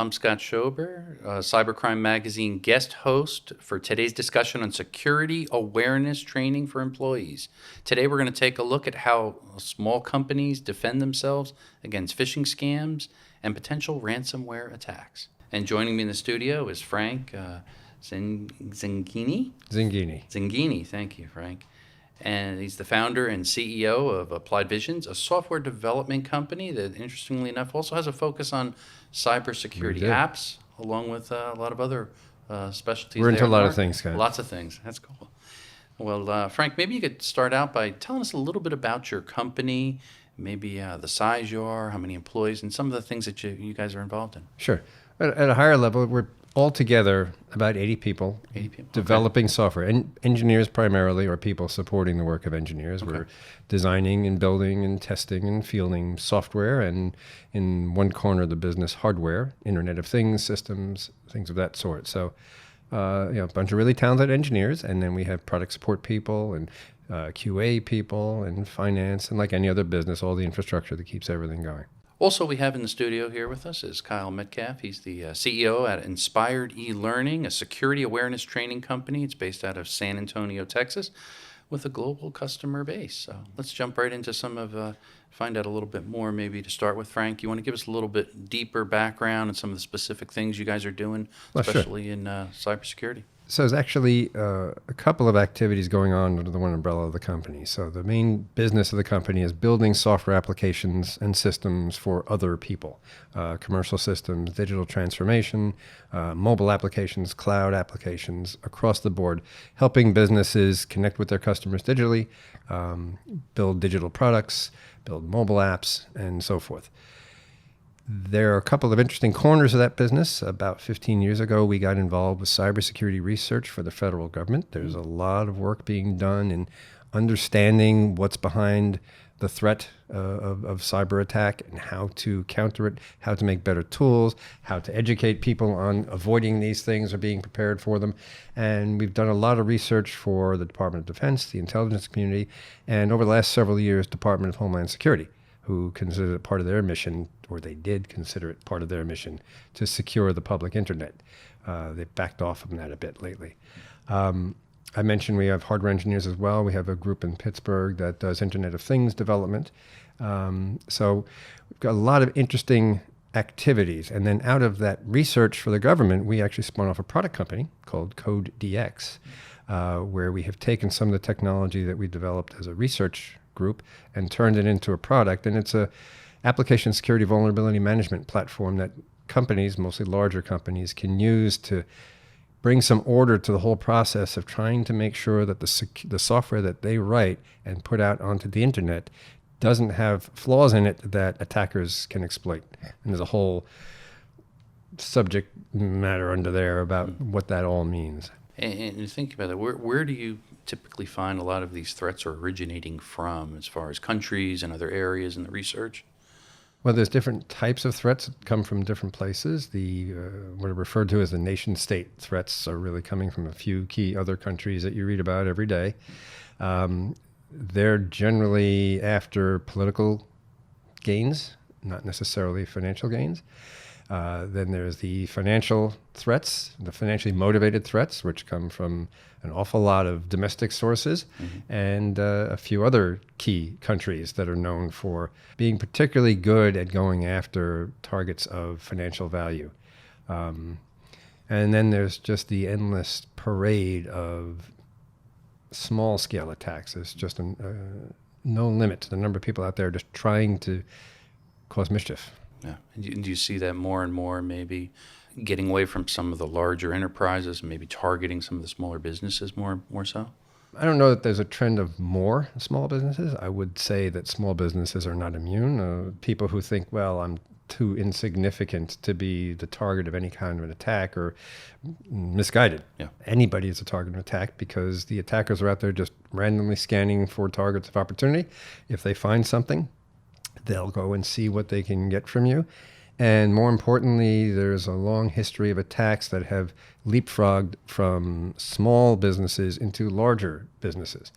I'm Scott Schober, Cybercrime Magazine guest host for today's discussion on security awareness training for employees. Today we're going to take a look at how small companies defend themselves against phishing scams and potential ransomware attacks. And joining me in the studio is Frank Zinghini. Zinghini, thank you, Frank. And he's the founder and CEO of Applied Visions, a software development company that, interestingly enough, also has a focus on cybersecurity apps, along with a lot of other specialties. We're into a lot of things, Scott. Lots of things. That's cool. Well, Frank, maybe you could start out by telling us a little bit about your company, maybe the size you are, how many employees, and some of the things that you guys are involved in. Sure. At a higher level, we're altogether about 80 people, developing software. And engineers primarily, or people supporting the work of engineers. We're designing and building and testing and fielding software, and in one corner of the business, hardware, Internet of Things systems, things of that sort. So a bunch of really talented engineers, and then we have product support people and QA people and finance, and like any other business, all the infrastructure that keeps everything going. Also, we have in the studio here with us is Kyle Metcalf. He's the CEO at Inspired eLearning, a security awareness training company. It's based out of San Antonio, Texas, with a global customer base. So let's jump right into find out a little bit more, maybe to start with. Frank, you want to give us a little bit deeper background and some of the specific things you guys are doing, especially in cybersecurity? So there's actually a couple of activities going on under the one umbrella of the company. So the main business of the company is building software applications and systems for other people, commercial systems, digital transformation, mobile applications, cloud applications across the board, helping businesses connect with their customers digitally, build digital products, build mobile apps, and so forth. There are a couple of interesting corners of that business. About 15 years ago, we got involved with cybersecurity research for the federal government. There's a lot of work being done in understanding what's behind the threat of cyber attack and how to counter it, how to make better tools, how to educate people on avoiding these things or being prepared for them. And we've done a lot of research for the Department of Defense, the intelligence community, and over the last several years, Department of Homeland Security, who considered it part of their mission, or they did consider it part of their mission, to secure the public internet. They've backed off from that a bit lately. I mentioned we have hardware engineers as well. We have a group in Pittsburgh that does Internet of Things development. So we've got a lot of interesting activities. And then out of that research for the government, we actually spun off a product company called CodeDX, where we have taken some of the technology that we developed as a research group and turned it into a product. And it's a application security vulnerability management platform that companies, mostly larger companies, can use to bring some order to the whole process of trying to make sure that the software that they write and put out onto the internet doesn't have flaws in it that attackers can exploit. And there's a whole subject matter under there about what that all means. And think about it, where do you typically find a lot of these threats are originating from, as far as countries and other areas in the research? Well, there's different types of threats that come from different places. What are referred to as the nation-state threats are really coming from a few key other countries that you read about every day. They're generally after political gains, not necessarily financial gains. Then there's the financial threats, the financially motivated threats, which come from an awful lot of domestic sources, and a few other key countries that are known for being particularly good at going after targets of financial value. And then there's just the endless parade of small-scale attacks. There's just no limit to the number of people out there just trying to cause mischief. Yeah. And do you see that more and more, maybe getting away from some of the larger enterprises and maybe targeting some of the smaller businesses more so? I don't know that there's a trend of more small businesses. I would say that small businesses are not immune. People who think, well, I'm too insignificant to be the target of any kind of an attack are misguided. Yeah. Anybody is a target of an attack because the attackers are out there just randomly scanning for targets of opportunity. If they find something, they'll go and see what they can get from you. And more importantly, there's a long history of attacks that have leapfrogged from small businesses into larger businesses.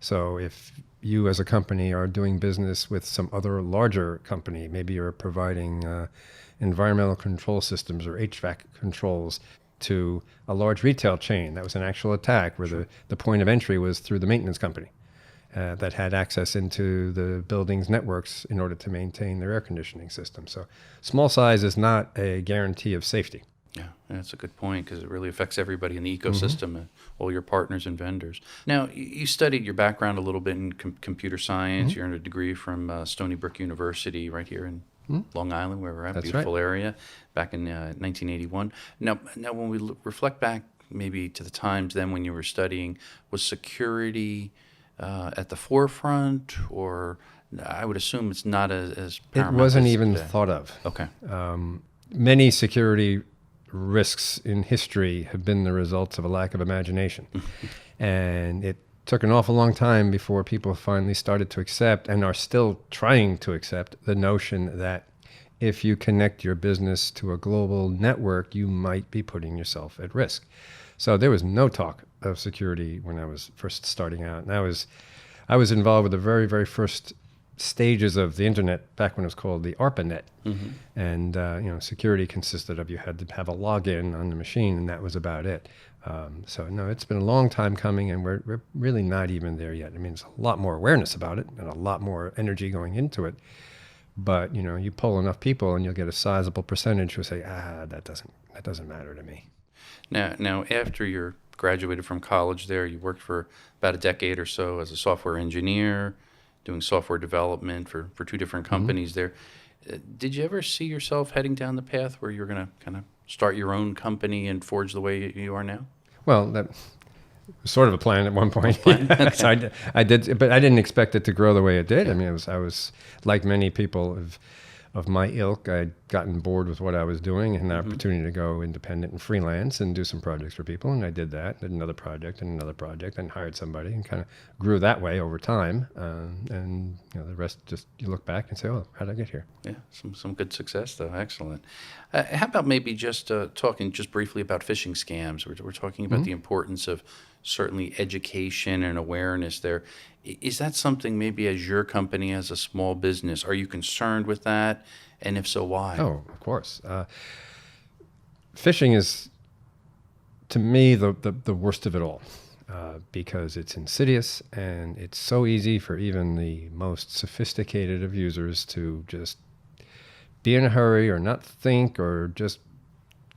So if you as a company are doing business with some other larger company, maybe you're providing environmental control systems or HVAC controls to a large retail chain. That was an actual attack where the point of entry was through the maintenance company that had access into the building's networks in order to maintain their air conditioning system. So small size is not a guarantee of safety. Yeah, that's a good point because it really affects everybody in the ecosystem, and all your partners and vendors. Now, you studied your background a little bit in computer science. You earned a degree from Stony Brook University right here in Long Island, where we're at, That's beautiful right. area, back in 1981. Now when we reflect back maybe to the times then when you were studying, was security at the forefront, or I would assume it's not as It paramount wasn't as even today. thought of. Okay. Many security risks in history have been the results of a lack of imagination. And it took an awful long time before people finally started to accept, and are still trying to accept, the notion that if you connect your business to a global network, you might be putting yourself at risk. So there was no talk of security when I was first starting out. And I was involved with the very, very first stages of the internet back when it was called the ARPANET. And security consisted of, you had to have a login on the machine, and that was about it. So no, it's been a long time coming, and we're really not even there yet. I mean, there's a lot more awareness about it and a lot more energy going into it. But you poll enough people and you'll get a sizable percentage who say, that doesn't matter to me. Now, after you're graduated from college there, you worked for about a decade or so as a software engineer, doing software development for two different companies there. Did you ever see yourself heading down the path where you're going to kind of start your own company and forge the way you are now? Well, that was sort of a plan at one point. So I did, but I didn't expect it to grow the way it did. I mean, I was like many people of my ilk. I'd gotten bored with what I was doing and the opportunity to go independent and freelance and do some projects for people. And I did that, did another project and hired somebody and kind of grew that way over time. And the rest, just you look back and say, oh, how did I get here? Yeah, some good success, though. Excellent. How about maybe just talking just briefly about phishing scams? We're talking about the importance of certainly education and awareness there. Is that something maybe as your company, as a small business, are you concerned with that? And if so, why? Oh, of course. Phishing is, to me, the worst of it all, because it's insidious and it's so easy for even the most sophisticated of users to just be in a hurry or not think or just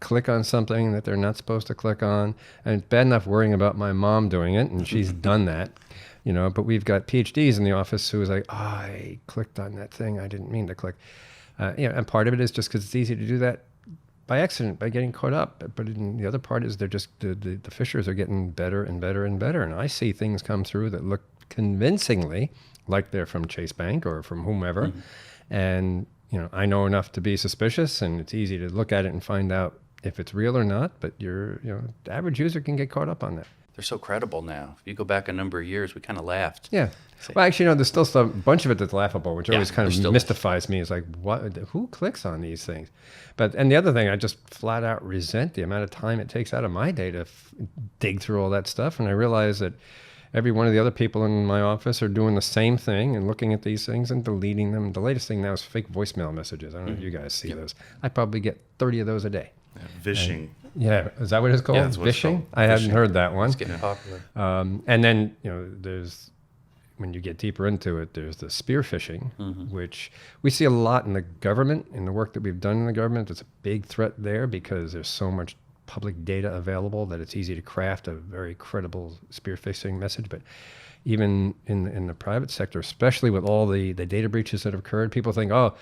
click on something that they're not supposed to click on. And it's bad enough worrying about my mom doing it, and she's done that. But we've got PhDs in the office who is like, I clicked on that thing I didn't mean to click. And part of it is just because it's easy to do that by accident, by getting caught up. But the other part is they're just, the phishers are getting better and better and better. And I see things come through that look convincingly like they're from Chase Bank or from whomever. And, I know enough to be suspicious, and it's easy to look at it and find out if it's real or not. But the average user can get caught up on that. They're so credible now. If you go back a number of years, we kind of laughed. Yeah. Well, actually, there's still a bunch of it that's laughable, which always kind of there still mystifies me. It's like, who clicks on these things? And the other thing, I just flat out resent the amount of time it takes out of my day to dig through all that stuff. And I realize that every one of the other people in my office are doing the same thing and looking at these things and deleting them. The latest thing now is fake voicemail messages. I don't know if you guys see those. I probably get 30 of those a day. Phishing. Yeah, is that what it's called? Yeah, that's what it's Phishing? called. I hadn't heard that one. It's getting popular. And then, there's, when you get deeper into it, there's the spear phishing, which we see a lot in the government, in the work that we've done in the government. It's a big threat there because there's so much public data available that it's easy to craft a very credible spear phishing message. But even in the private sector, especially with all the data breaches that have occurred, people think, oh,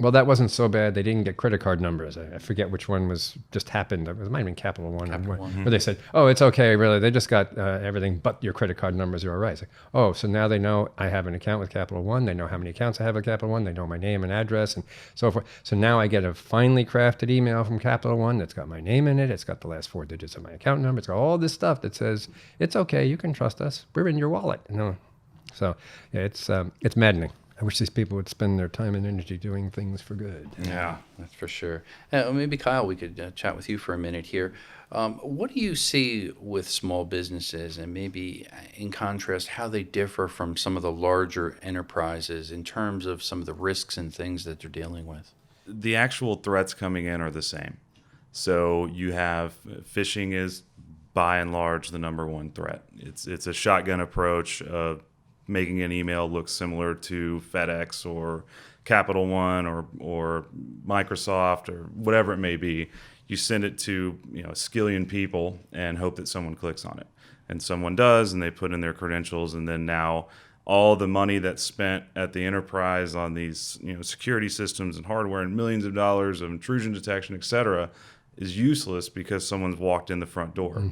well, that wasn't so bad. They didn't get credit card numbers. I forget which one just happened. It might have been Capital One. Where they said, oh, it's okay, really. They just got everything but your credit card numbers are all right. It's like, oh, so now they know I have an account with Capital One. They know how many accounts I have with Capital One. They know my name and address and so forth. So now I get a finely crafted email from Capital One that's got my name in it. It's got the last 4 digits of my account number. It's got all this stuff that says, it's okay, you can trust us. We're in your wallet. So yeah, it's maddening. I wish these people would spend their time and energy doing things for good. Yeah, that's for sure. Maybe Kyle, we could chat with you for a minute here. What do you see with small businesses, and maybe in contrast, how they differ from some of the larger enterprises in terms of some of the risks and things that they're dealing with? The actual threats coming in are the same. So you have phishing is by and large the number one threat. It's a shotgun approach of making an email look similar to FedEx or Capital One or Microsoft or whatever it may be. You send it to a skillion people and hope that someone clicks on it. And someone does, and they put in their credentials, and then now all the money that's spent at the enterprise on these security systems and hardware and millions of dollars of intrusion detection, et cetera, is useless because someone's walked in the front door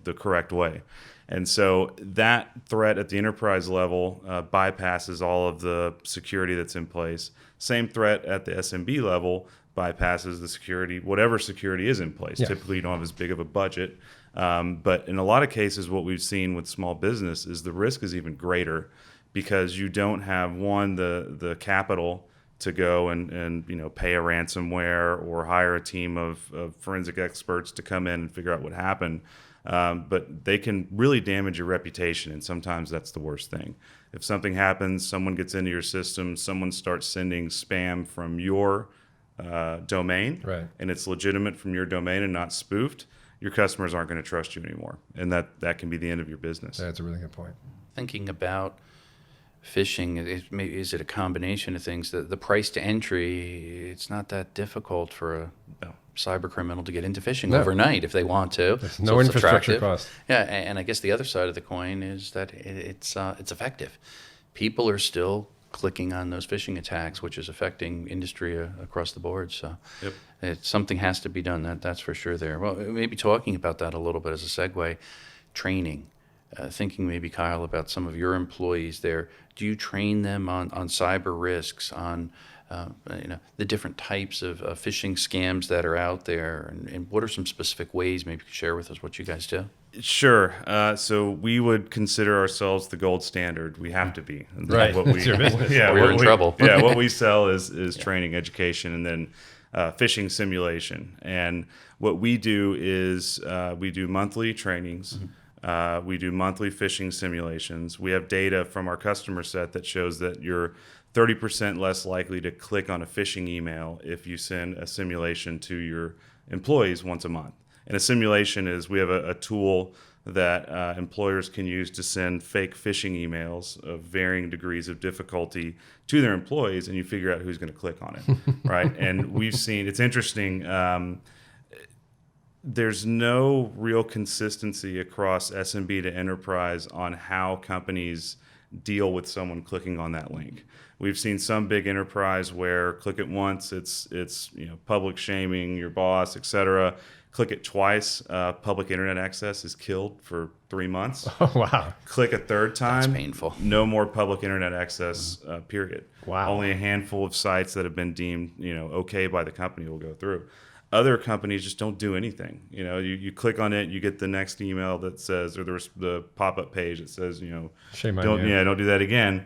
the correct way. And so that threat at the enterprise level bypasses all of the security that's in place. Same threat at the SMB level bypasses the security, whatever security is in place. Yeah. Typically, you don't have as big of a budget. But in a lot of cases, what we've seen with small business is the risk is even greater because you don't have, one, the capital to go and pay a ransomware or hire a team of forensic experts to come in and figure out what happened. But they can really damage your reputation, and sometimes that's the worst thing. If something happens, someone gets into your system, someone starts sending spam from your domain, Right. and it's legitimate from your domain and not spoofed, your customers aren't going to trust you anymore, and that can be the end of your business. That's a really good point. Thinking about phishing, is it a combination of things? The price to entry, it's not that difficult for a cyber criminal to get into phishing overnight if they want to. There's no it's infrastructure attractive. cost. Yeah, and I guess the other side of the coin is that it's effective. People are still clicking on those phishing attacks, which is affecting industry across the board. So something has to be done. That's for sure there. Well, maybe talking about that a little bit as a segue, training. Thinking maybe, Kyle, about some of your employees there. Do you train them on cyber risks, on the different types of phishing scams that are out there, and what are some specific ways maybe you could share with us what you guys do? Sure. So we would consider ourselves the gold standard. We have to be. Right. It's your business. Yeah, We're in trouble. Yeah, what we sell is training, education, and then phishing simulation. And what we do is we do monthly trainings. We do monthly phishing simulations. We have data from our customer set that shows that you're 30% less likely to click on a phishing email if you send a simulation to your employees once a month. And a simulation is, we have a tool that employers can use to send fake phishing emails of varying degrees of difficulty to their employees, and you figure out who's going to click on it, right? And we've seen, it's interesting, there's no real consistency across SMB to enterprise on how companies deal with someone clicking on that link. We've seen some big enterprise where click it once, it's public shaming your boss, et cetera. Click it twice, public internet access is killed for 3 months. Oh, wow. Click a third time, That's painful. no more public internet access, period. Wow. Only a handful of sites that have been deemed okay by the company will go through. Other companies just don't do anything. You click on it, you get the next email that says, or the pop-up page that says, Shame on don't you. don't do that again.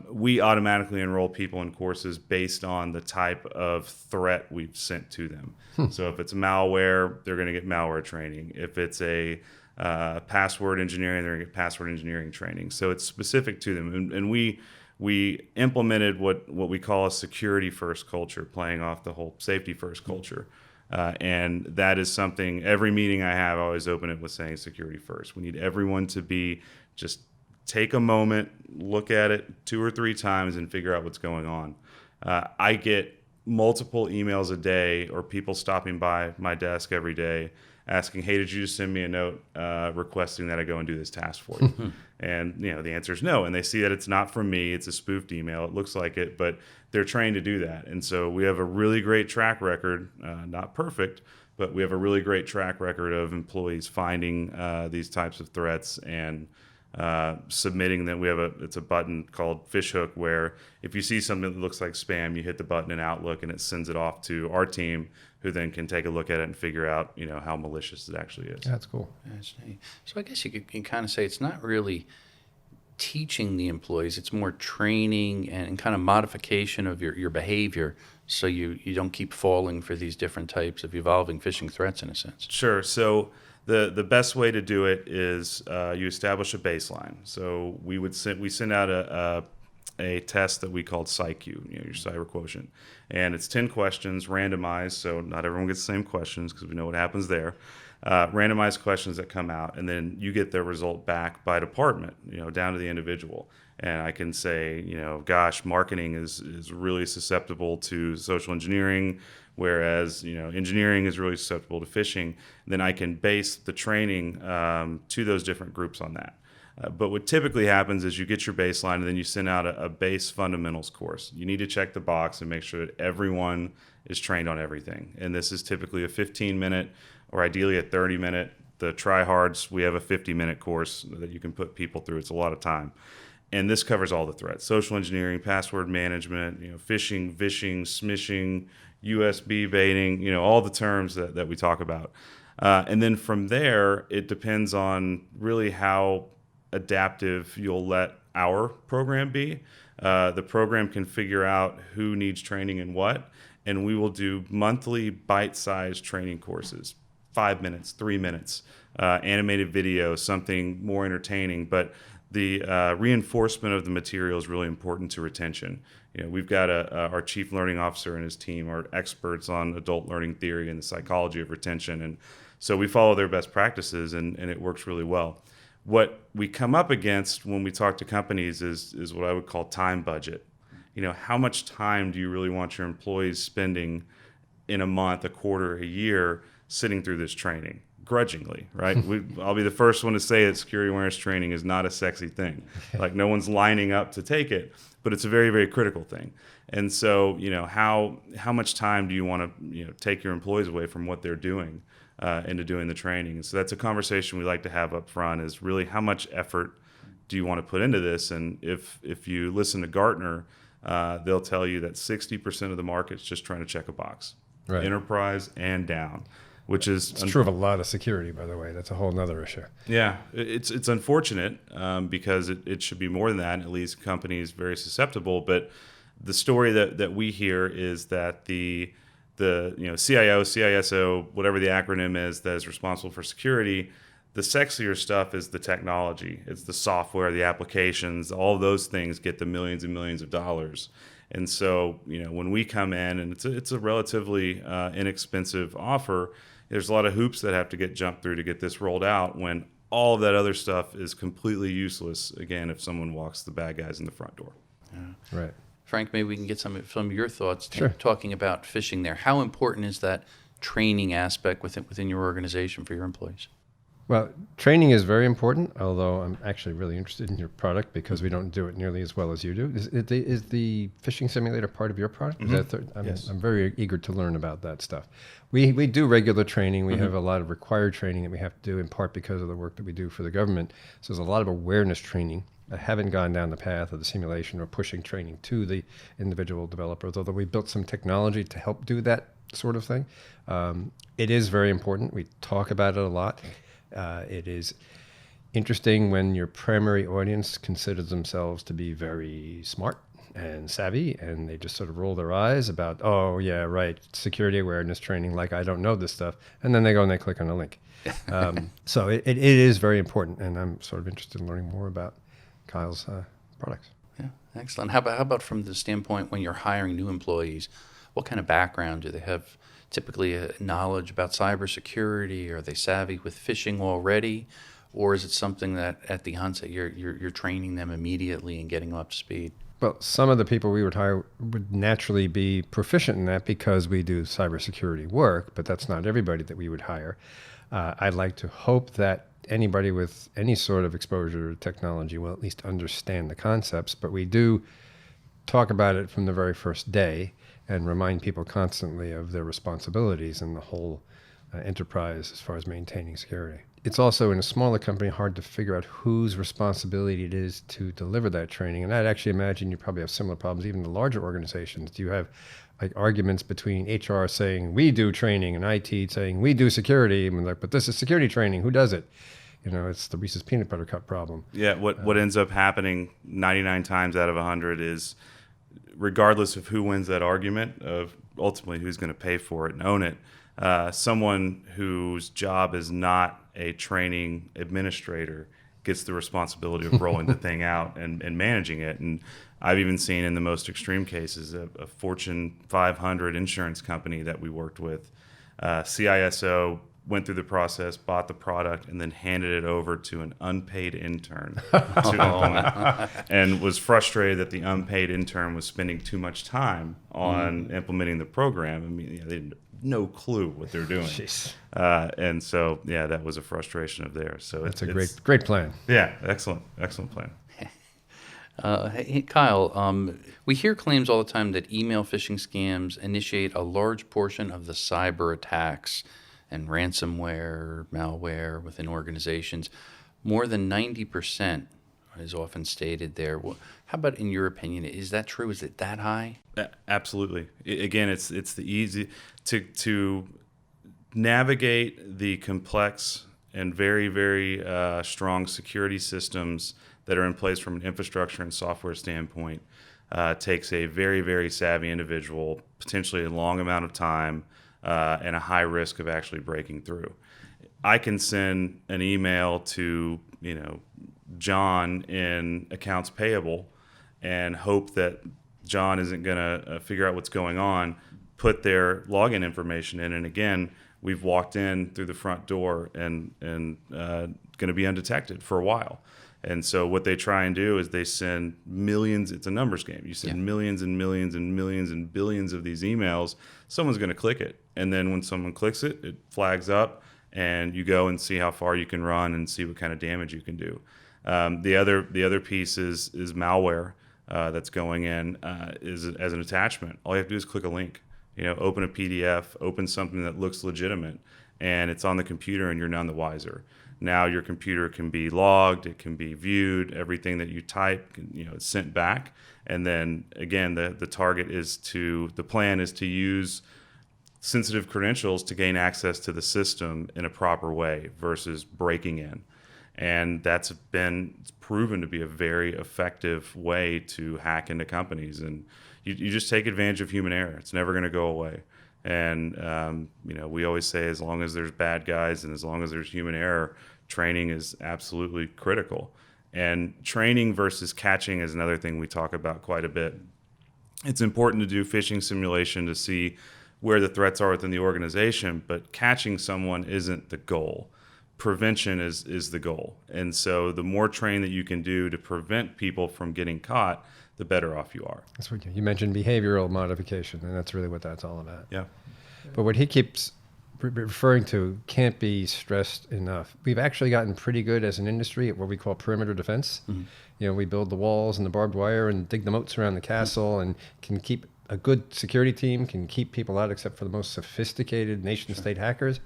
We automatically enroll people in courses based on the type of threat we've sent to them. So if it's malware, they're going to get malware training. If it's a password engineering, they're going to get password engineering training. So it's specific to them, and we implemented what we call a security first culture, playing off the whole safety first culture. And that is something, every meeting I have, I always open it with saying security first. We need everyone to just take a moment, look at it 2 or 3 times and figure out what's going on. I get multiple emails a day, or people stopping by my desk every day asking, hey, did you just send me a note requesting that I go and do this task for you? And the answer is no. And they see that it's not from me, it's a spoofed email. It looks like it, but they're trained to do that. And so we have a really great track record, not perfect, but we have a really great track record of employees finding these types of threats and submitting them. It's a button called Fishhook, where if you see something that looks like spam, you hit the button in Outlook and it sends it off to our team, who then can take a look at it and figure out how malicious it actually is. That's cool. So I guess you can kind of say it's not really teaching the employees. It's more training and kind of modification of your behavior, so you don't keep falling for these different types of evolving phishing threats in a sense. Sure. So the best way to do it is you establish a baseline. So we send out a test that we called PsyQ, your cyber quotient, and it's 10 questions, randomized. So not everyone gets the same questions because we know what happens there. Randomized questions that come out, and then you get their result back by department, down to the individual. And I can say, gosh, marketing is really susceptible to social engineering, whereas, engineering is really susceptible to phishing. Then I can base the training to those different groups on that. But what typically happens is you get your baseline and then you send out a base fundamentals course. You need to check the box and make sure that everyone is trained on everything. And this is typically a 15-minute or ideally a 30-minute. The tryhards, we have a 50-minute course that you can put people through. It's a lot of time. And this covers all the threats: social engineering, password management, phishing, vishing, smishing, USB baiting, all the terms that we talk about. And then from there, it depends on really how adaptive you'll let our program be. The program can figure out who needs training and what, and we will do monthly bite-sized training courses, 5 minutes, 3 minutes, animated video, something more entertaining. But the reinforcement of the material is really important to retention. We've got our chief learning officer and his team are experts on adult learning theory and the psychology of retention, and so we follow their best practices, and it works really well. What we come up against when we talk to companies is what I would call time budget. How much time do you really want your employees spending in a month, a quarter, a year sitting through this training? Grudgingly, right? I'll be the first one to say that security awareness training is not a sexy thing. Like, no one's lining up to take it, but it's a very, very critical thing. And so, how much time do you want to, take your employees away from what they're doing into doing the training? And so that's a conversation we like to have up front, is really how much effort do you want to put into this? And if you listen to Gartner, they'll tell you that 60% of the market's just trying to check a box, right, enterprise and down. Which is true of a lot of security, by the way. That's a whole nother issue. Yeah, it's unfortunate because it should be more than that. And it leaves companies very susceptible. But the story that we hear is that the CIO, CISO, whatever the acronym is that is responsible for security, the sexier stuff is the technology. It's the software, the applications. All of those things get the millions and millions of dollars. And so, when we come in, and it's a relatively inexpensive offer, there's a lot of hoops that have to get jumped through to get this rolled out, when all of that other stuff is completely useless, again, if someone walks the bad guys in the front door. Yeah. Right. Frank, maybe we can get some of your thoughts Sure. talking about phishing there. How important is that training aspect within your organization for your employees? Well, training is very important, although I'm actually really interested in your product because we don't do it nearly as well as you do. Is the phishing simulator part of your product? Mm-hmm. Yes. I'm very eager to learn about that stuff. We do regular training. We have a lot of required training that we have to do, in part because of the work that we do for the government. So there's a lot of awareness training. I haven't gone down the path of the simulation or pushing training to the individual developers, although we built some technology to help do that sort of thing. It is very important. We talk about it a lot. It is interesting when your primary audience considers themselves to be very smart and savvy, and they just sort of roll their eyes about, oh, yeah, right, security awareness training, like I don't know this stuff. And then they go and they click on a link. So it is very important, and I'm sort of interested in learning more about Kyle's products. Yeah, excellent. How about from the standpoint when you're hiring new employees, what kind of background do they have? Typically knowledge about cybersecurity? Are they savvy with phishing already? Or is it something that at the onset you're training them immediately and getting them up to speed? Well, some of the people we would hire would naturally be proficient in that because we do cybersecurity work, but that's not everybody that we would hire. I'd like to hope that anybody with any sort of exposure to technology will at least understand the concepts, but we do talk about it from the very first day and remind people constantly of their responsibilities in the whole enterprise as far as maintaining security. It's also, in a smaller company, hard to figure out whose responsibility it is to deliver that training. And I'd actually imagine you probably have similar problems even in the larger organizations. Do you have arguments between HR saying, we do training, and IT saying, we do security, and like, but this is security training, who does it? It's the Reese's peanut butter cup problem. Yeah, what ends up happening 99 times out of 100 is, regardless of who wins that argument of ultimately who's going to pay for it and own it, someone whose job is not a training administrator gets the responsibility of rolling the thing out and managing it. And I've even seen in the most extreme cases a Fortune 500 insurance company that we worked with, CISO went through the process, bought the product, and then handed it over to an unpaid intern to implement, and was frustrated that the unpaid intern was spending too much time on implementing the program. I mean, they didn't no clue what they're doing. And so, yeah, that was a frustration of theirs. So that's a great plan. Yeah, excellent plan. Hey, Kyle, we hear claims all the time that email phishing scams initiate a large portion of the cyber attacks and ransomware, malware within organizations. More than 90% is often stated there. How about in your opinion? Is that true? Is it that high? Absolutely. Again, it's the easy to navigate the complex and very, very strong security systems that are in place from an infrastructure and software standpoint. Takes a very, very savvy individual, potentially a long amount of time, and a high risk of actually breaking through. I can send an email to, John in accounts payable and hope that John isn't going to figure out what's going on, put their login information in, and again, we've walked in through the front door and going to be undetected for a while. And so what they try and do is they send millions. It's a numbers game. You send millions and millions and millions and billions of these emails. Someone's going to click it. And then when someone clicks it, it flags up and you go and see how far you can run and see what kind of damage you can do. The other piece is malware that's going in is as an attachment. All you have to do is click a link. Open a PDF, open something that looks legitimate, and it's on the computer and you're none the wiser. Now your computer can be logged, it can be viewed, everything that you type, it's sent back. And then again, the plan is to use sensitive credentials to gain access to the system in a proper way versus breaking in. And that's been proven to be a very effective way to hack into companies. And you just take advantage of human error. It's never going to go away. And, we always say as long as there's bad guys and as long as there's human error, training is absolutely critical. And training versus catching is another thing we talk about quite a bit. It's important to do phishing simulation to see where the threats are within the organization, but catching someone isn't the goal. Prevention is the goal. And so the more training that you can do to prevent people from getting caught, the better off you are. That's what you mentioned, behavioral modification, and that's really what that's all about. Yeah. But what he keeps referring to can't be stressed enough. We've actually gotten pretty good as an industry at what we call perimeter defense. Mm-hmm. We build the walls and the barbed wire and dig the moats around the castle, and can keep a good security team can keep people out except for the most sophisticated nation-state hackers.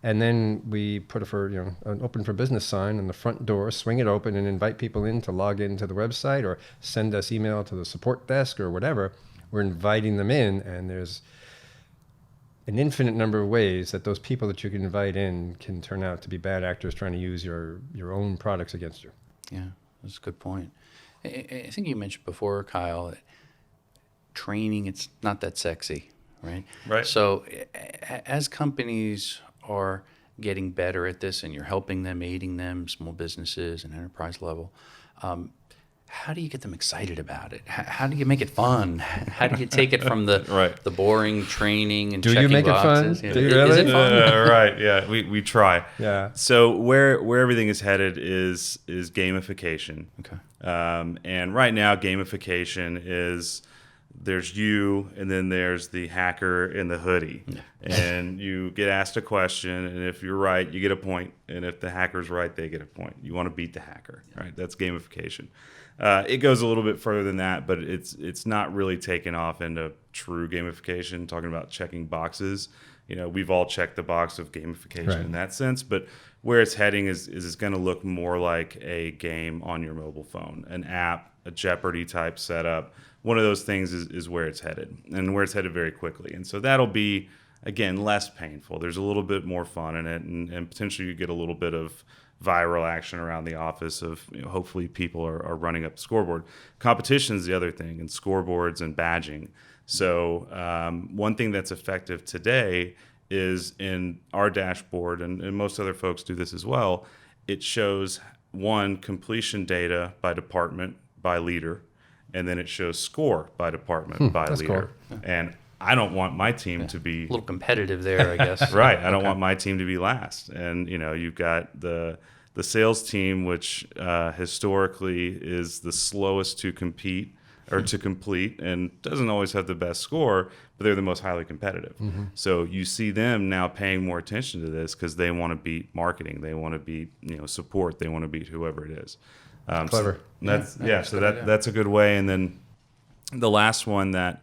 And then we put an open for business sign on the front door, swing it open, and invite people in to log into the website or send us email to the support desk or whatever. We're inviting them in, and there's an infinite number of ways that those people that you can invite in can turn out to be bad actors trying to use your own products against you. Yeah, that's a good point. I think you mentioned before, Kyle, that training, it's not that sexy, right? Right. So as companies are getting better at this and you're helping them, aiding them, small businesses and enterprise level, how do you get them excited about it? How do you make it fun? How do you take it from the the boring training and do checking you make boxes? it fun? Do you really? Is it fun? Right. Yeah. We try. Yeah. So where everything is headed is gamification. Okay. And right now, gamification is there's you, and then there's the hacker in the hoodie. Yeah. And you get asked a question, and if you're right, you get a point. And if the hacker's right, they get a point. You want to beat the hacker, right? That's gamification. It goes a little bit further than that, but it's not really taken off into true gamification, talking about checking boxes. We've all checked the box of gamification in that sense, but where it's heading is it's going to look more like a game on your mobile phone, an app, a Jeopardy type setup. One of those things is where it's headed, and where it's headed very quickly. And so that'll be, again, less painful. There's a little bit more fun in it, and potentially you get a little bit of viral action around the office of, hopefully people are running up the scoreboard. Competition is the other thing, and scoreboards and badging. So one thing that's effective today is in our dashboard, and most other folks do this as well, it shows one, completion data by department, by leader, and then it shows score by department, by that's leader. cool. And I don't want my team to be A little competitive there, I guess. right. I don't want my team to be last. And you've got the sales team, which historically is the slowest to compete or to complete, and doesn't always have the best score, but they're the most highly competitive. So you see them now paying more attention to this because they want to beat marketing, they want to beat support, they want to beat whoever it is. Clever. So that's a good way. And then the last one that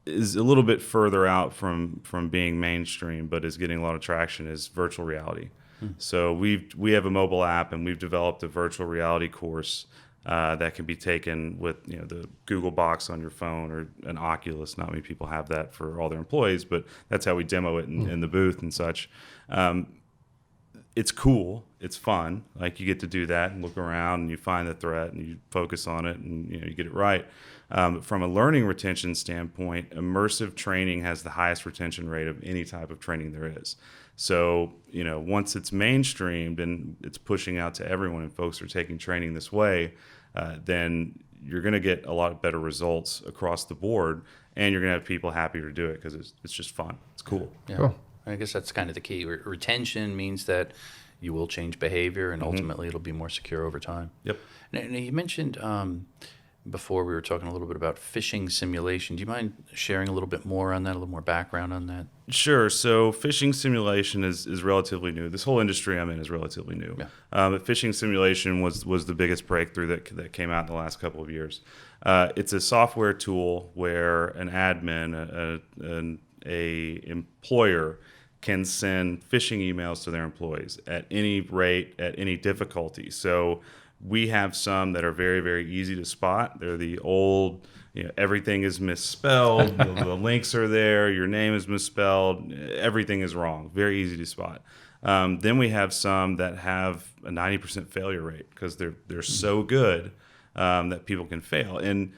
is a little bit further out from being mainstream, but is getting a lot of traction, is virtual reality. So we have a mobile app, and we've developed a virtual reality course that can be taken with the Google Box on your phone, or an Oculus. Not many people have that for all their employees, but that's how we demo it in the booth and such. It's cool. It's fun. Like, you get to do that and look around, and you find the threat, and you focus on it, and you get it right. From a learning retention standpoint, immersive training has the highest retention rate of any type of training there is. So, once it's mainstreamed and it's pushing out to everyone, and folks are taking training this way, then you're going to get a lot better results across the board, and you're going to have people happier to do it because it's just fun. It's cool. Yeah. Cool. I guess that's kind of the key. Retention means that you will change behavior, and ultimately it'll be more secure over time. Yep. Now, you mentioned before we were talking a little bit about phishing simulation. Do you mind sharing a little bit more on that, a little more background on that? Sure. So phishing simulation is relatively new. This whole industry I'm in is relatively new. Yeah. But phishing simulation was the biggest breakthrough that came out in the last couple of years. It's a software tool where an admin, a employer, can send phishing emails to their employees at any rate, at any difficulty. So we have some that are very, very easy to spot. They're the old, everything is misspelled, the links are there, your name is misspelled, everything is wrong, very easy to spot. Then we have some that have a 90% failure rate because they're so good that people can fail. And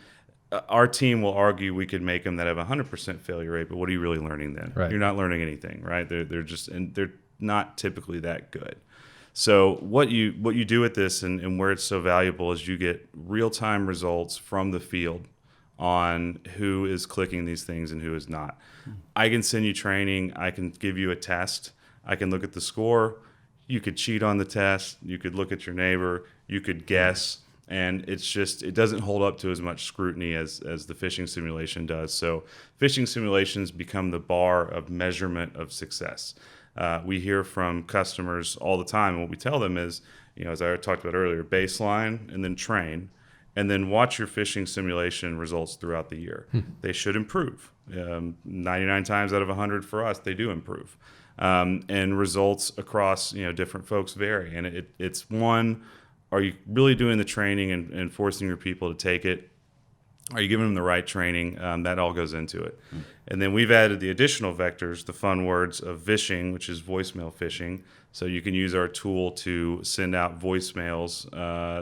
our team will argue we could make them that have a 100% failure rate, but what are you really learning then? Right. You're not learning anything, right? They're not typically that good. So what you do with this and where it's so valuable is you get real-time results from the field on who is clicking these things and who is not. I can send you training. I can give you a test. I can look at the score. You could cheat on the test. You could look at your neighbor. You could guess. And it doesn't hold up to as much scrutiny as the phishing simulation does. So phishing simulations become the bar of measurement of success. We hear from customers all the time, and what we tell them is, as I talked about earlier, baseline and then train, and then watch your phishing simulation results throughout the year. They should improve. 99 times out of 100 for us, they do improve. And results across different folks vary. And it's one, are you really doing the training and forcing your people to take it? Are you giving them the right training? That all goes into it. And then we've added the additional vectors, the fun words of vishing, which is voicemail phishing. So you can use our tool to send out voicemails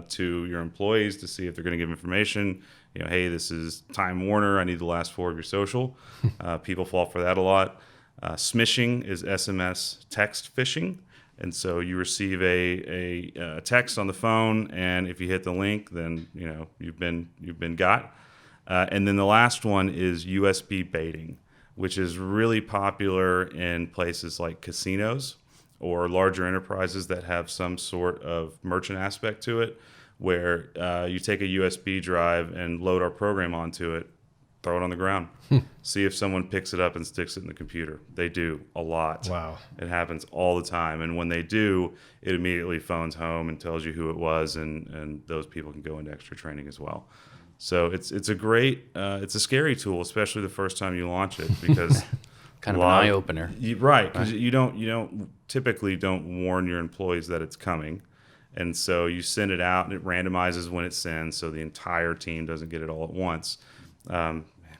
to your employees to see if they're going to give information. Hey, this is Time Warner. I need the last four of your social. People fall for that a lot. Smishing is SMS text phishing. And so you receive a text on the phone, and if you hit the link, then you've been got. And then the last one is USB baiting, which is really popular in places like casinos or larger enterprises that have some sort of merchant aspect to it, where you take a USB drive and load our program onto it, throw it on the ground, see if someone picks it up and sticks it in the computer. They do a lot. Wow. It happens all the time. And when they do, it immediately phones home and tells you who it was, and those people can go into extra training as well. So it's a great, it's a scary tool, especially the first time you launch it, because Kind of an eye opener. Right, because you don't typically don't warn your employees that it's coming. And so you send it out, and it randomizes when it sends, so the entire team doesn't get it all at once.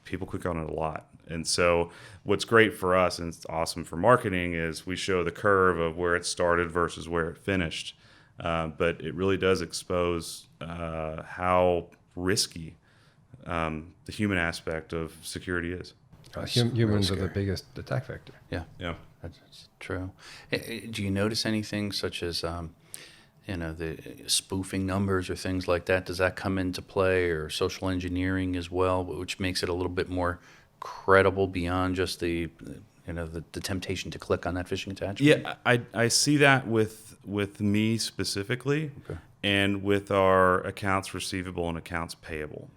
People click on it a lot. And so what's great for us, and it's awesome for marketing, is we show the curve of where it started versus where it finished. But it really does expose how risky the human aspect of security is. Humans are the scary. biggest attack vector. Yeah, Yeah. that's true. Do you notice anything such as, the spoofing numbers or things like that? Does that come into play, or social engineering as well, which makes it a little bit more credible beyond just the temptation to click on that phishing attachment? Yeah, I see that with me specifically, Okay. and with our accounts receivable and accounts payable.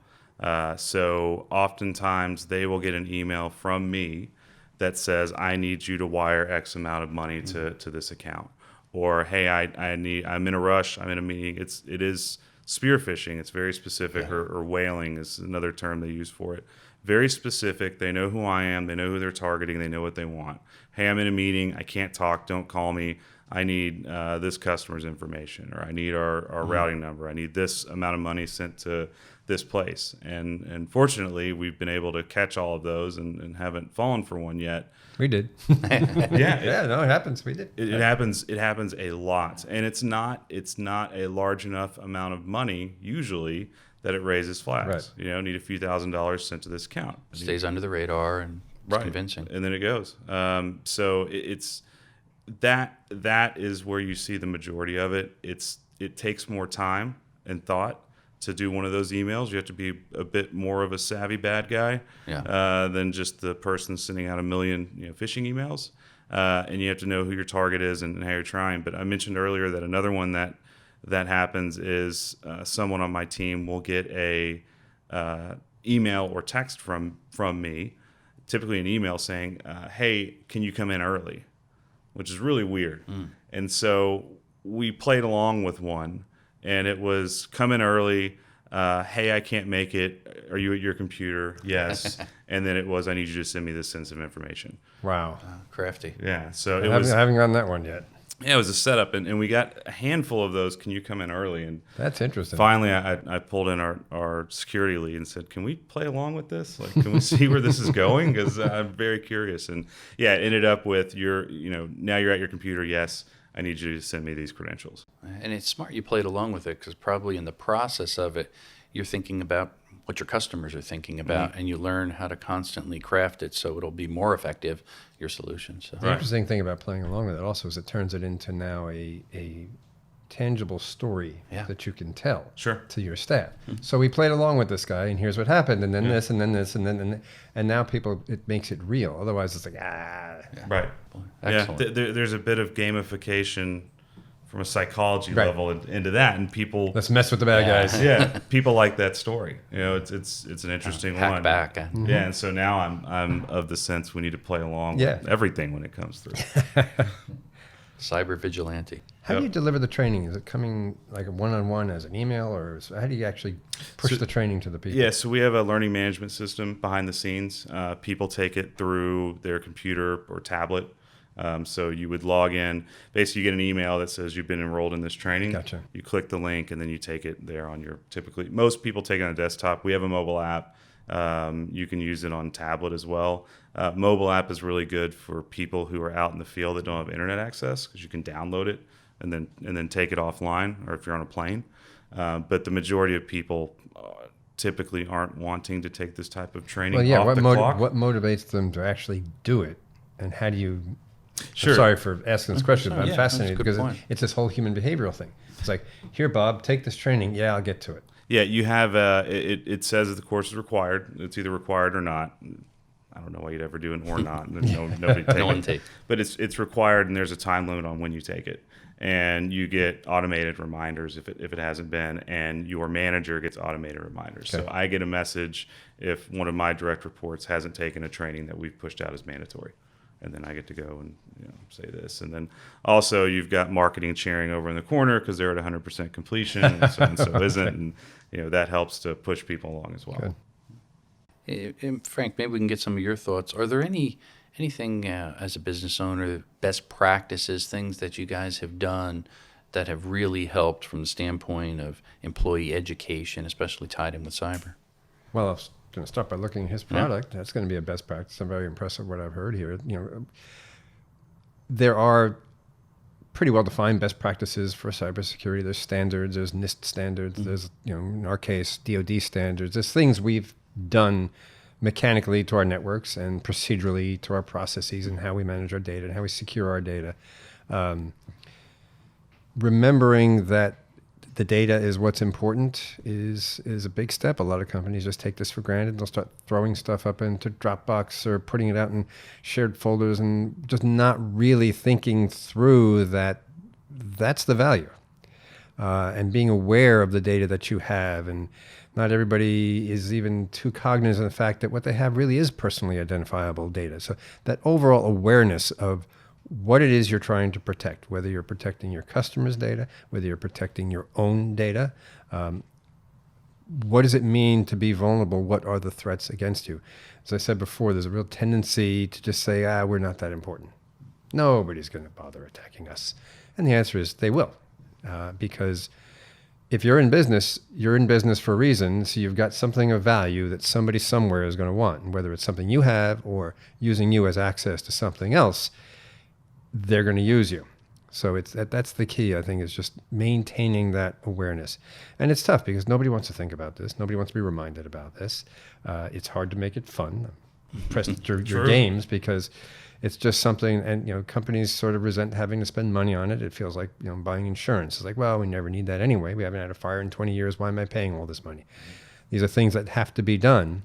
So oftentimes they will get an email from me that says, I need you to wire X amount of money to this account. Or, hey, I'm in a rush, I'm in a meeting. It is spear phishing. It's very specific, or whaling is another term they use for it. Very specific. They know who I am. They know who they're targeting. They know what they want. Hey, I'm in a meeting. I can't talk. Don't call me. I need this customer's information, or I need our routing number. I need this amount of money sent to this place. And fortunately, we've been able to catch all of those and haven't fallen for one yet. We did. Yeah, No, it happens. We did. it happens. It happens a lot, and it's not a large enough amount of money usually that it raises flags. Right. Need a few $1,000s sent to this account. Stays under the radar and it's convincing. And then it goes. So it's that is where you see the majority of it. It takes more time and thought to do one of those emails. You have to be a bit more of a savvy bad guy than just the person sending out a million phishing emails. And you have to know who your target is and how you're trying. But I mentioned earlier that another one that happens is someone on my team will get a email or text from me, typically an email saying, hey, can you come in early? Which is really weird. And so we played along with one, and it was, come in early, hey, I can't make it. Are you at your computer? Yes. And then it was, I need you to send me this sensitive information. Wow. Crafty. Yeah. So I haven't gotten that one yet. Yeah, it was a setup, and we got a handful of those. Can you come in early? And That's interesting. finally, I pulled in our security lead and said, "Can we play along with this? Like, can we see where this is going? Because I'm very curious." And yeah, it ended up with now you're at your computer. Yes, I need you to send me these credentials. And it's smart you played along with it, because probably in the process of it, you're thinking about what your customers are thinking about, and you learn how to constantly craft it so it'll be more effective, your solution. So. The interesting thing about playing along with it also is it turns it into now a tangible story that you can tell to your staff. So we played along with this guy, and here's what happened, and then this, and then this, and then and now it makes it real. Otherwise, it's like Right. Excellent. Yeah. There's a bit of gamification from a psychology level into that, and people let's mess with the bad guys. Yeah, people like that story. It's an interesting Hack one. back. Yeah, and so now I'm of the sense we need to play along with everything when it comes through. Cyber vigilante. How do you deliver the training? Is it coming like a one-on-one as an email, or how do you actually push the training to the people? Yeah, so we have a learning management system behind the scenes. People take it through their computer or tablet. So you would log in. Basically, you get an email that says you've been enrolled in this training. Gotcha. You click the link, and then you take it there on your typically. Most people take it on a desktop. We have a mobile app. You can use it on tablet as well. Mobile app is really good for people who are out in the field that don't have internet access, because you can download it and then take it offline, or if you're on a plane. But the majority of people typically aren't wanting to take this type of training off the clock. What motivates them to actually do it, and how do you? Sure. I'm sorry for asking this question, but I'm Yeah, fascinated that's a good because point. it's this whole human behavioral thing. It's like, here, Bob, take this training. Yeah, I'll get to it. Yeah, you have it says that the course is required. It's either required or not. I don't know why you'd ever do it or not. Nobody take No one it. take. But it's required, and there's a time limit on when you take it. And you get automated reminders if it hasn't been, and your manager gets automated reminders. Okay. So I get a message if one of my direct reports hasn't taken a training that we've pushed out as mandatory. And then I get to go and say this. And then also you've got marketing cheering over in the corner because they're at 100% completion, and so isn't. And that helps to push people along as well. Good. Frank, maybe we can get some of your thoughts. Are there anything as a business owner, best practices, things that you guys have done that have really helped from the standpoint of employee education, especially tied in with cyber? Well, I was going to start by looking at his product. That's going to be a best practice. I'm very impressed with what I've heard here. There are pretty well-defined best practices for cybersecurity. There's standards, there's NIST standards, there's, in our case, DoD standards. There's things we've done mechanically to our networks and procedurally to our processes and how we manage our data and how we secure our data. Remembering that the data is what's important is a big step. A lot of companies just take this for granted. They'll start throwing stuff up into Dropbox or putting it out in shared folders and just not really thinking through that that's the value. And being aware of the data that you have. And not everybody is even too cognizant of the fact that what they have really is personally identifiable data. So that overall awareness of what it is you're trying to protect, whether you're protecting your customers' data, whether you're protecting your own data. What does it mean to be vulnerable? What are the threats against you? As I said before, there's a real tendency to just say, we're not that important. Nobody's going to bother attacking us. And the answer is they will. Because if you're in business for a reason. So you've got something of value that somebody somewhere is going to want. And whether it's something you have or using you as access to something else, they're going to use you. So that's the key, I think, is just maintaining that awareness. And it's tough because nobody wants to think about this. Nobody wants to be reminded about this. It's hard to make it fun. Press your games because it's just something, and companies sort of resent having to spend money on it. It feels like buying insurance. It's like, well, we never need that anyway. We haven't had a fire in 20 years. Why am I paying all this money? These are things that have to be done,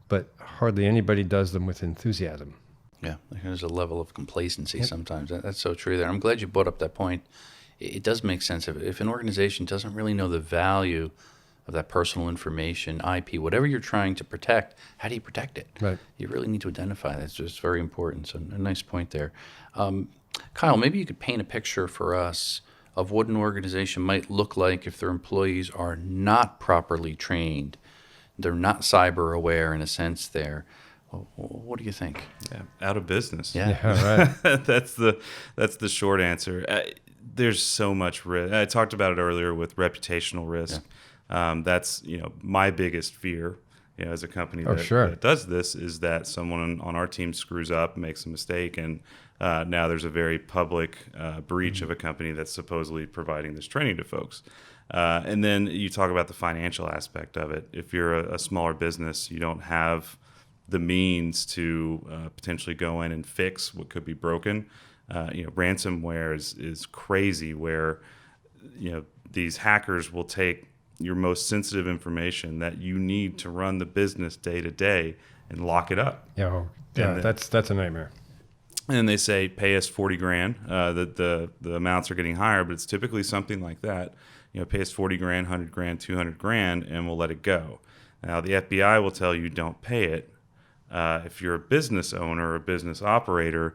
but hardly anybody does them with enthusiasm. Yeah, there's a level of complacency sometimes. That's so true there. I'm glad you brought up that point. It does make sense. If an organization doesn't really know the value of that personal information, IP, whatever you're trying to protect, how do you protect it? Right. You really need to identify that. It's just very important. So a nice point there. Kyle, maybe you could paint a picture for us of what an organization might look like if their employees are not properly trained. They're not cyber aware in a sense there. What do you think? Yeah, out of business. Yeah. Right. That's the short answer. There's so much risk. I talked about it earlier with reputational risk. Yeah. That's my biggest fear. As a company that does this is that someone on our team screws up, makes a mistake, and now there's a very public breach of a company that's supposedly providing this training to folks. And then you talk about the financial aspect of it. If you're a smaller business, you don't have the means to potentially go in and fix what could be broken. Ransomware is crazy, where these hackers will take your most sensitive information that you need to run the business day to day and lock it up. That's a nightmare. And then they say, pay us $40,000. The amounts are getting higher, but it's typically something like that. Pay us $40,000, $100,000, $200,000, and we'll let it go. Now the FBI will tell you don't pay it. If you're a business owner or a business operator,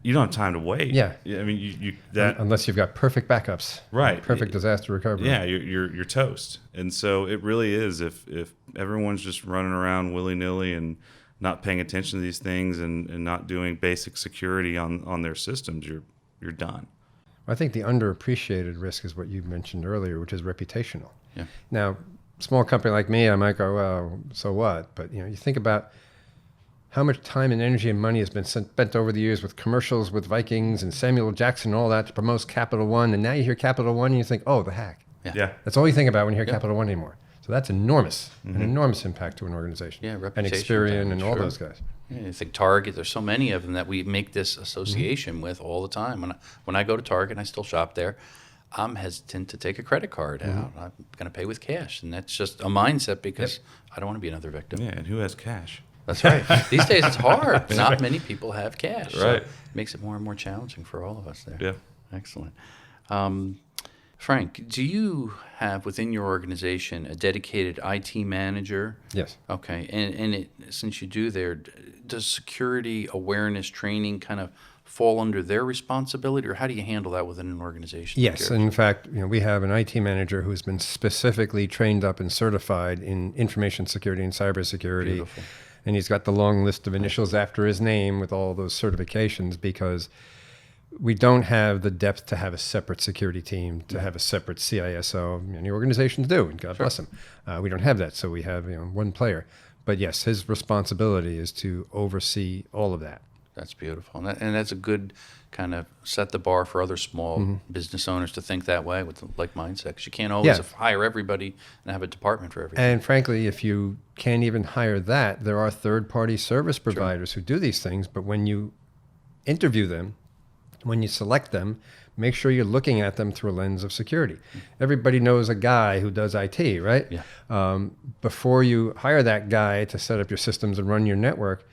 you don't have time to wait. Yeah. I mean, unless you've got perfect backups, right? Perfect disaster recovery. Yeah, you're toast. And so it really is. If everyone's just running around willy nilly and not paying attention to these things and not doing basic security on their systems, you're done. I think the underappreciated risk is what you mentioned earlier, which is reputational. Yeah. Now, small company like me, I might go, well, so what? But you think about how much time and energy and money has been spent over the years with commercials with Vikings and Samuel L. Jackson and all that to promote Capital One. And now you hear Capital One and you think, oh, the hack. Yeah. That's all you think about when you hear Capital One anymore. So that's enormous, an enormous impact to an organization. Yeah, reputation. And Experian and all those guys. Yeah, I think Target, there's so many of them that we make this association with all the time. When I go to Target and I still shop there, I'm hesitant to take a credit card out. I'm going to pay with cash. And that's just a mindset because I don't want to be another victim. Yeah, and who has cash? That's right. These days it's hard. Not many people have cash. Right. So it makes it more and more challenging for all of us there. Yeah. Excellent. Frank, do you have within your organization a dedicated IT manager? Yes. Okay. And since you do there, does security awareness training kind of fall under their responsibility, or how do you handle that within an organization? Yes. In fact, we have an IT manager who's been specifically trained up and certified in information security and cybersecurity. Beautiful. And he's got the long list of initials after his name with all those certifications because we don't have the depth to have a separate security team, to have a separate CISO. Many organizations do, and God bless them. We don't have that, so we have one player. But yes, his responsibility is to oversee all of that. That's beautiful. And that's a good kind of set the bar for other small business owners to think that way with the like mindset. Because you can't always Yeah. hire everybody and have a department for everything. And frankly, if you can't even hire that, there are third-party service providers who do these things. But when you interview them, when you select them, make sure you're looking at them through a lens of security. Everybody knows a guy who does IT, right? Yeah. Before you hire that guy to set up your systems and run your network,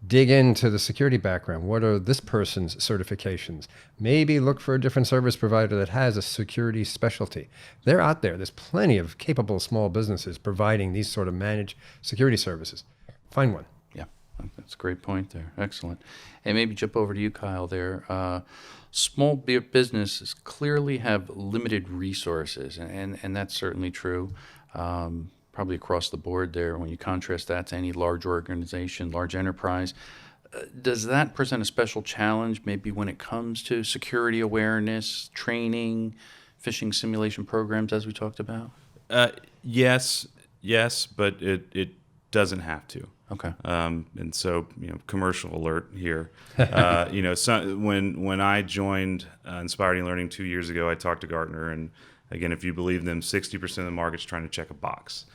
dig into the security background. What are this person's certifications? Maybe look for a different service provider that has a security specialty. They're out there. There's plenty of capable small businesses providing these sort of managed security services. Find one. Yeah, that's a great point there. Excellent. And maybe jump over to you, Kyle, there. Small businesses clearly have limited resources, and that's certainly true. Probably across the board there when you contrast that to any large organization, large enterprise. Does that present a special challenge maybe when it comes to security awareness, training, phishing simulation programs as we talked about? Yes, but it doesn't have to. Okay. And so, commercial alert here. When I joined Inspired eLearning 2 years ago, I talked to Gartner, and again, if you believe them, 60% of the market's trying to check a box.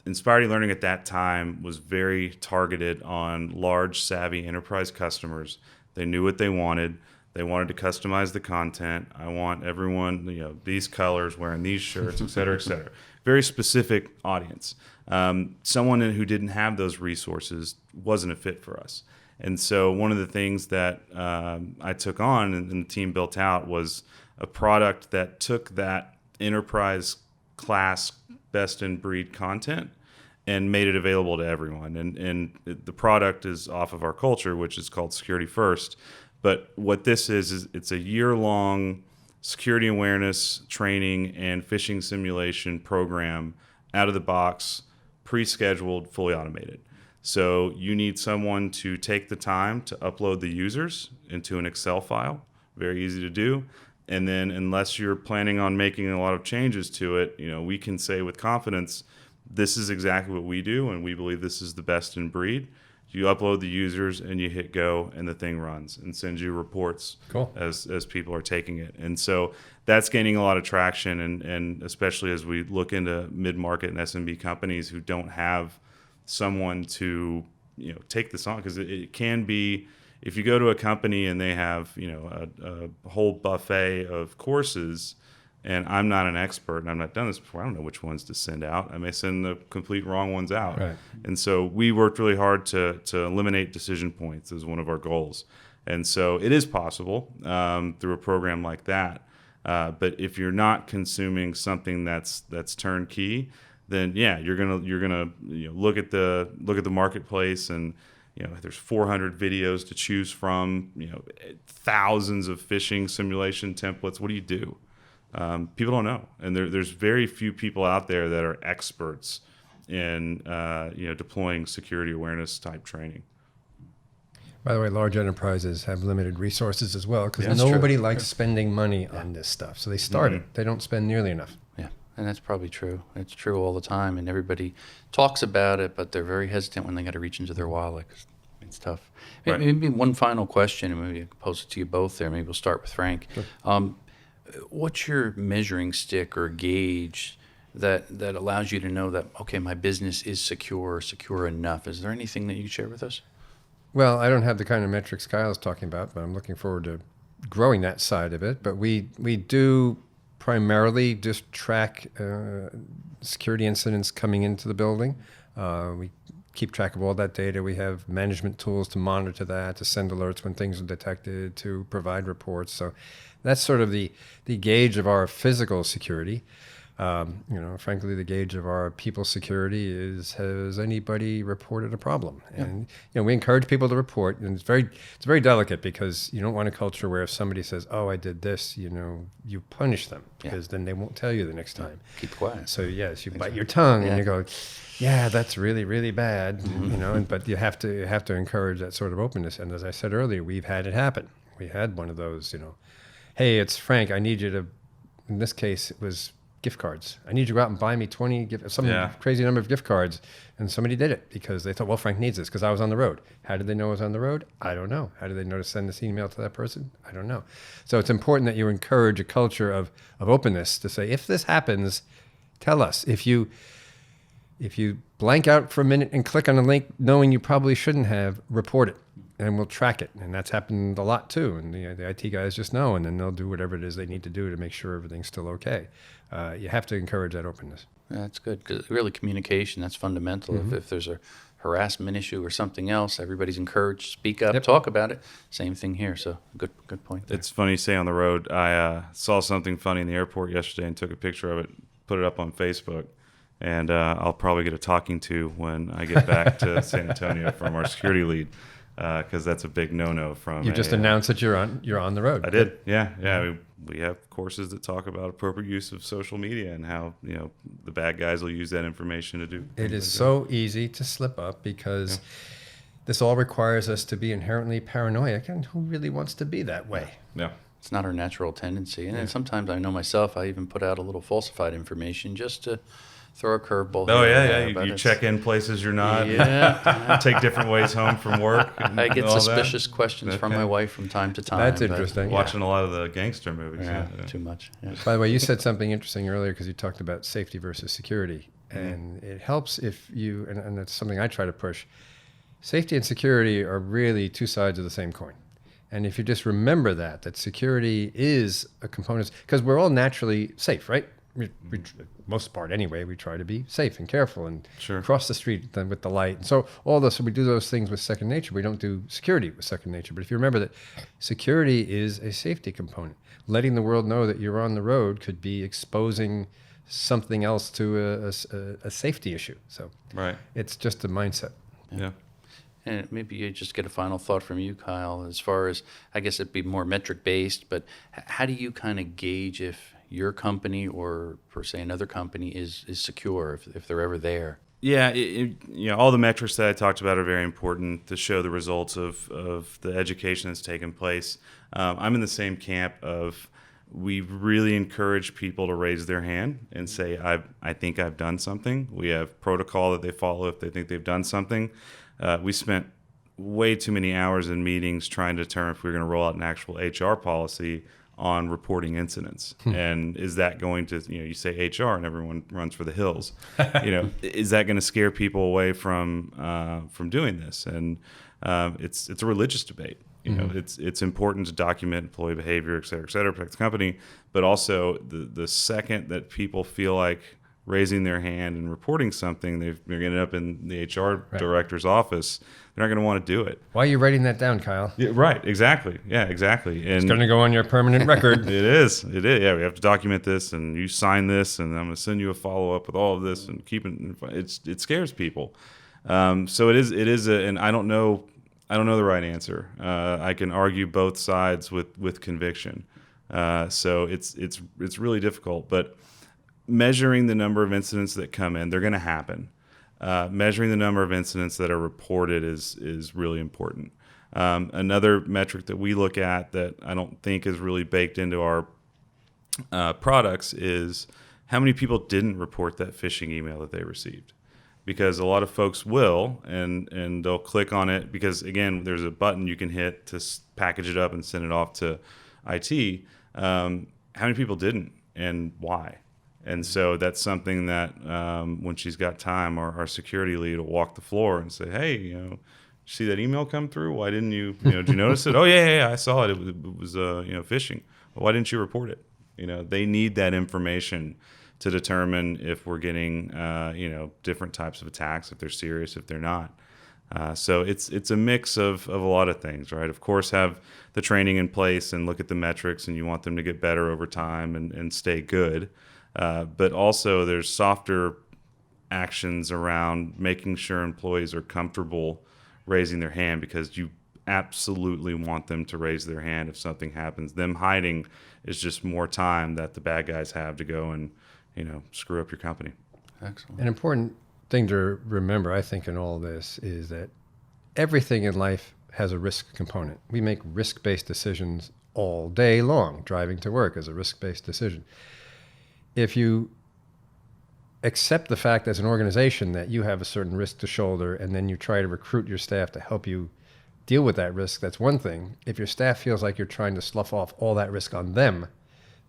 Inspired eLearning at that time was very targeted on large, savvy enterprise customers. They knew what they wanted. They wanted to customize the content. I want everyone, these colors, wearing these shirts, et cetera, et cetera. Very specific audience. Someone who didn't have those resources wasn't a fit for us. And so one of the things that I took on and the team built out was a product that took that enterprise class best in breed content and made it available to everyone. And the product is off of our culture, which is called Security First. But what this is it's a year-long security awareness training and phishing simulation program out of the box, pre-scheduled, fully automated. So you need someone to take the time to upload the users into an Excel file, very easy to do. And then unless you're planning on making a lot of changes to it, we can say with confidence, this is exactly what we do, and we believe this is the best in breed. You upload the users and you hit go, and the thing runs and sends you reports as people are taking it. And so that's gaining a lot of traction, and especially as we look into mid-market and SMB companies who don't have someone to take this on, because it can be, if you go to a company and they have a whole buffet of courses, and I'm not an expert and I've not done this before, I don't know which ones to send out. I may send the complete wrong ones out. Right. And so we worked really hard to eliminate decision points as one of our goals. And so it is possible through a program like that. But if you're not consuming something that's turnkey, then you're gonna look at the marketplace, and there's 400 videos to choose from, thousands of phishing simulation templates. What do you do? People don't know, and there's very few people out there that are experts in deploying security awareness type training. By the way, large enterprises have limited resources as well, because That's nobody true. likes spending money on this stuff. So they start it. They don't spend nearly enough. Yeah, and that's probably true. It's true all the time, and everybody talks about it, but they're very hesitant when they got to reach into their wallet. 'Cause it's tough. Right. Maybe one final question, and maybe I can pose it to you both there. Maybe we'll start with Frank. Sure. What's your measuring stick or gauge that allows you to know that, okay, my business is secure enough? Is there anything that you could share with us? Well, I don't have the kind of metrics Kyle's talking about, but I'm looking forward to growing that side of it. But we do primarily just track security incidents coming into the building. We keep track of all that data. We have management tools to monitor that, to send alerts when things are detected, to provide reports. So that's sort of the gauge of our physical security. Frankly, the gauge of our people security is, has anybody reported a problem? Yeah. And we encourage people to report, and it's very delicate, because you don't want a culture where if somebody says, "Oh, I did this," you punish them, because then they won't tell you the next time. Keep quiet. So yes, you bite your tongue Yeah. and you go, "Yeah, that's really, really bad," but you have to encourage that sort of openness. And as I said earlier, we've had it happen. We had one of those, "Hey, it's Frank. I need you to," in this case, it was gift cards. I need you to go out and buy me 20, some Yeah. crazy number of gift cards. And somebody did it because they thought, well, Frank needs this because I was on the road. How did they know I was on the road? I don't know. How did they know to send this email to that person? I don't know. So it's important that you encourage a culture of openness to say, if this happens, tell us. If you blank out for a minute and click on a link knowing you probably shouldn't have, report it. And we'll track it. And that's happened a lot too. And the IT guys just know, and then they'll do whatever it is they need to do to make sure everything's still okay. You have to encourage that openness. That's good, 'cause really communication, that's fundamental. If there's a harassment issue or something else, everybody's encouraged to speak up, Yep. talk about it. Same thing here, so good point there. It's funny you say on the road. I saw something funny in the airport yesterday and took a picture of it, put it up on Facebook. And I'll probably get a talking to when I get back to San Antonio from our security lead, because that's a big no-no from. You just announced that you're on the road. I did, yeah. We have courses that talk about appropriate use of social media and how the bad guys will use that information to do. It is so easy to slip up because this all requires us to be inherently paranoid. And who really wants to be that way? Yeah. It's not our natural tendency. And then sometimes I know myself, I even put out a little falsified information just to throw a curveball. Oh here and yeah. there, but You it's- check in places you're not. Yeah. Take different ways home from work. And I get all that. suspicious questions from Okay. my wife from time to time. That's but- interesting. Watching a lot of the gangster movies. Yeah, Yeah. too much. Yeah. By the way, you said something interesting earlier because you talked about safety versus security. And it helps if you, and that's something I try to push, safety and security are really two sides of the same coin. And if you just remember that security is a component, because we're all naturally safe, right? Most part anyway, we try to be safe and careful and Sure. cross the street then with the light. And so all this, we do those things with second nature. We don't do security with second nature. But if you remember that security is a safety component, letting the world know that you're on the road could be exposing something else to a safety issue. So Right. it's just a mindset. Yeah. And maybe you just get a final thought from you, Kyle, as far as, I guess it'd be more metric based, but how do you kind of gauge if your company or per se another company is secure, if they're ever there? Yeah, all the metrics that I talked about are very important to show the results of the education that's taken place. I'm in the same camp of we really encourage people to raise their hand and say, I think I've done something. We have protocol that they follow if they think they've done something. We spent way too many hours in meetings trying to determine if we were going to roll out an actual HR policy on reporting incidents. And is that going to, you say HR and everyone runs for the hills. Is that going to scare people away from doing this? And it's a religious debate. It's important to document employee behavior, et cetera, protect the company. But also the second that people feel like raising their hand and reporting something, they're going to end up in the HR director's office. They're not going to want to do it. Why are you writing that down, Kyle? Yeah, right. Exactly. Yeah, exactly. And It's going to go on your permanent record. It is. Yeah, we have to document this, and you sign this, and I'm going to send you a follow up with all of this, and keep it. It scares people. So it is. And I don't know the right answer. I can argue both sides with conviction. So it's really difficult. But measuring the number of incidents that come in, they're going to happen. Measuring the number of incidents that are reported is really important. Another metric that we look at that I don't think is really baked into our products is how many people didn't report that phishing email that they received. Because a lot of folks will, and they'll click on it because, again, there's a button you can hit to package it up and send it off to IT. How many people didn't, and why? And so that's something that when she's got time, our security lead will walk the floor and say, hey, see that email come through? Why didn't you, did you notice it? Oh, yeah, I saw it. It was phishing. Well, why didn't you report it? They need that information to determine if we're getting, different types of attacks, if they're serious, if they're not. So it's a mix of a lot of things, right? Of course, have the training in place and look at the metrics, and you want them to get better over time and stay good. But also there's softer actions around making sure employees are comfortable raising their hand, because you absolutely want them to raise their hand if something happens. Them hiding is just more time that the bad guys have to go and, screw up your company. Excellent. An important thing to remember, I think, in all this is that everything in life has a risk component. We make risk-based decisions all day long. Driving to work is a risk-based decision. if you accept the fact as an organization that you have a certain risk to shoulder, and then you try to recruit your staff to help you deal with that risk, that's one thing. If your staff feels like you're trying to slough off all that risk on them,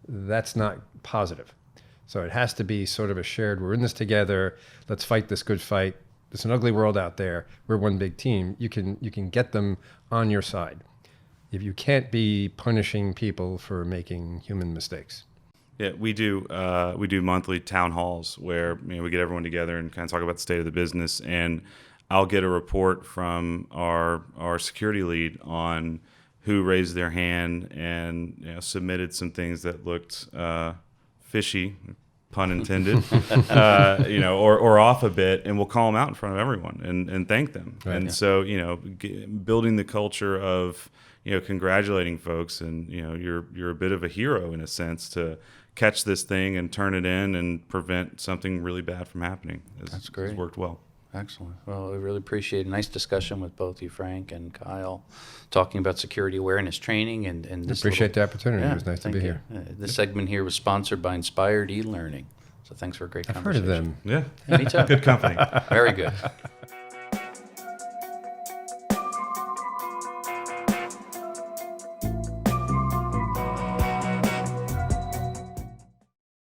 that's not positive. So it has to be sort of a shared, we're in this together, let's fight this good fight. It's an ugly world out there. We're one big team. You can get them on your side. If you can't be punishing people for making human mistakes. Yeah, we do monthly town halls where we get everyone together and kind of talk about the state of the business, and I'll get a report from our security lead on who raised their hand and submitted some things that looked fishy, pun intended, or off a bit, and we'll call them out in front of everyone and thank them. Right, and so building the culture of congratulating folks, and you're a bit of a hero in a sense to catch this thing and turn it in and prevent something really bad from happening. That's great. It's worked well. Excellent. Well, we really appreciate a nice discussion with both you, Frank and Kyle, talking about security awareness training. And this Appreciate the opportunity. It was nice to thank be you. here. This segment here was sponsored by Inspired eLearning. So thanks for a great I've heard conversation. of them. Yeah, Me too. good company. Very good.